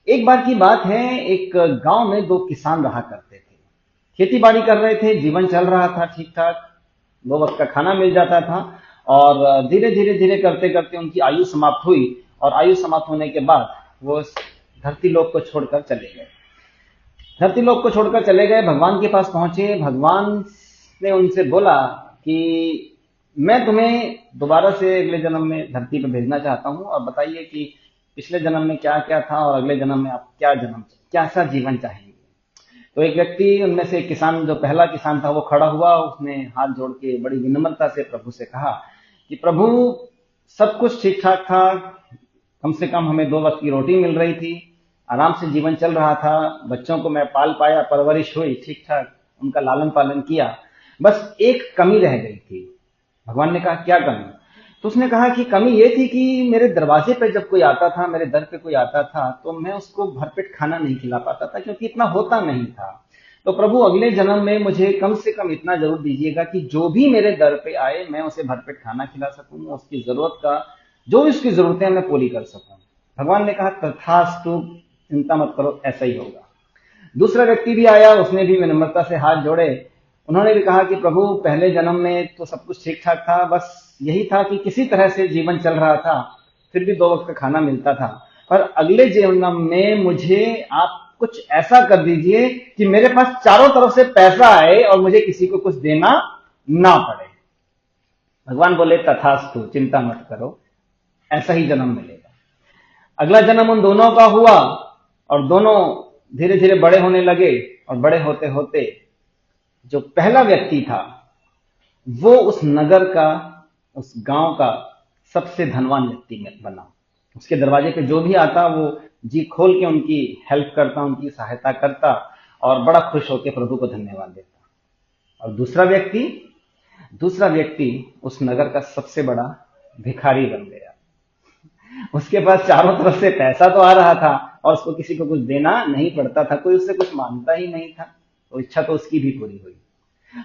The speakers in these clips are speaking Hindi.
एक बार की बात है, एक गांव में दो किसान रहा करते थे। खेती बाड़ी कर रहे थे, जीवन चल रहा था ठीक ठाक, दो वक्त का खाना मिल जाता था। और धीरे धीरे धीरे करते करते उनकी आयु समाप्त हुई, और आयु समाप्त होने के बाद वो इस धरती लोक को छोड़कर चले गए। धरती लोक को छोड़कर चले गए, भगवान के पास पहुंचे। भगवान ने उनसे बोला कि मैं तुम्हें दोबारा से अगले जन्म में धरती पर भेजना चाहता हूं, और बताइए कि पिछले जन्म में क्या क्या था और अगले जन्म में आप कैसा जीवन चाहेंगे। तो एक व्यक्ति, उनमें से एक किसान, जो पहला किसान था, वो खड़ा हुआ। उसने हाथ जोड़ के बड़ी विनम्रता से प्रभु से कहा कि प्रभु, सब कुछ ठीक ठाक था, कम से कम हमें दो वक्त की रोटी मिल रही थी, आराम से जीवन चल रहा था, बच्चों को मैं पाल पाया, परवरिश हुई ठीक ठाक, उनका लालन पालन किया। बस एक कमी रह गई थी। भगवान ने कहा क्या कमी? तो उसने कहा कि कमी ये थी कि मेरे दरवाजे पे जब कोई आता था, मेरे दर पे कोई आता था, तो मैं उसको भरपेट खाना नहीं खिला पाता था, क्योंकि इतना होता नहीं था। तो प्रभु, अगले जन्म में मुझे कम से कम इतना जरूर दीजिएगा कि जो भी मेरे दर पे आए, मैं उसे भरपेट खाना खिला सकूं, उसकी जरूरत का जो भी उसकी जरूरतें हैं मैं पूरी कर सकूं। भगवान ने कहा तथास्तु, चिंता मत करो, ऐसा ही होगा। दूसरा व्यक्ति भी आया, उसने भी विनम्रता से हाथ जोड़े। उन्होंने भी कहा कि प्रभु, पहले जन्म में तो सब कुछ ठीक ठाक था, बस यही था कि किसी तरह से जीवन चल रहा था, फिर भी दो वक्त का खाना मिलता था। पर अगले जन्म में मुझे आप कुछ ऐसा कर दीजिए कि मेरे पास चारों तरफ से पैसा आए और मुझे किसी को कुछ देना ना पड़े। भगवान बोले तथास्तु, चिंता मत करो, ऐसा ही जन्म मिलेगा। अगला जन्म उन दोनों का हुआ, और दोनों धीरे धीरे बड़े होने लगे। और बड़े होते होते जो पहला व्यक्ति था, वो उस नगर का, उस गांव का सबसे धनवान व्यक्ति बना। उसके दरवाजे पे जो भी आता, वो जी खोल के उनकी हेल्प करता, उनकी सहायता करता, और बड़ा खुश होकर प्रभु को धन्यवाद देता। और दूसरा व्यक्ति उस नगर का सबसे बड़ा भिखारी बन गया। उसके पास चारों तरफ से पैसा तो आ रहा था, और उसको किसी को कुछ देना नहीं पड़ता था, कोई उससे कुछ मांगता ही नहीं था, तो इच्छा तो उसकी भी पूरी हुई।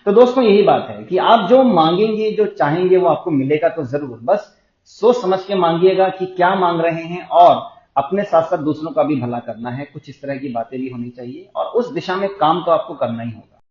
तो दोस्तों, यही बात है कि आप जो मांगेंगे, जो चाहेंगे, वो आपको मिलेगा तो जरूर। बस सोच समझ के मांगिएगा कि क्या मांग रहे हैं, और अपने साथ साथ दूसरों का भी भला करना है। कुछ इस तरह की बातें भी होनी चाहिए, और उस दिशा में काम तो आपको करना ही होगा।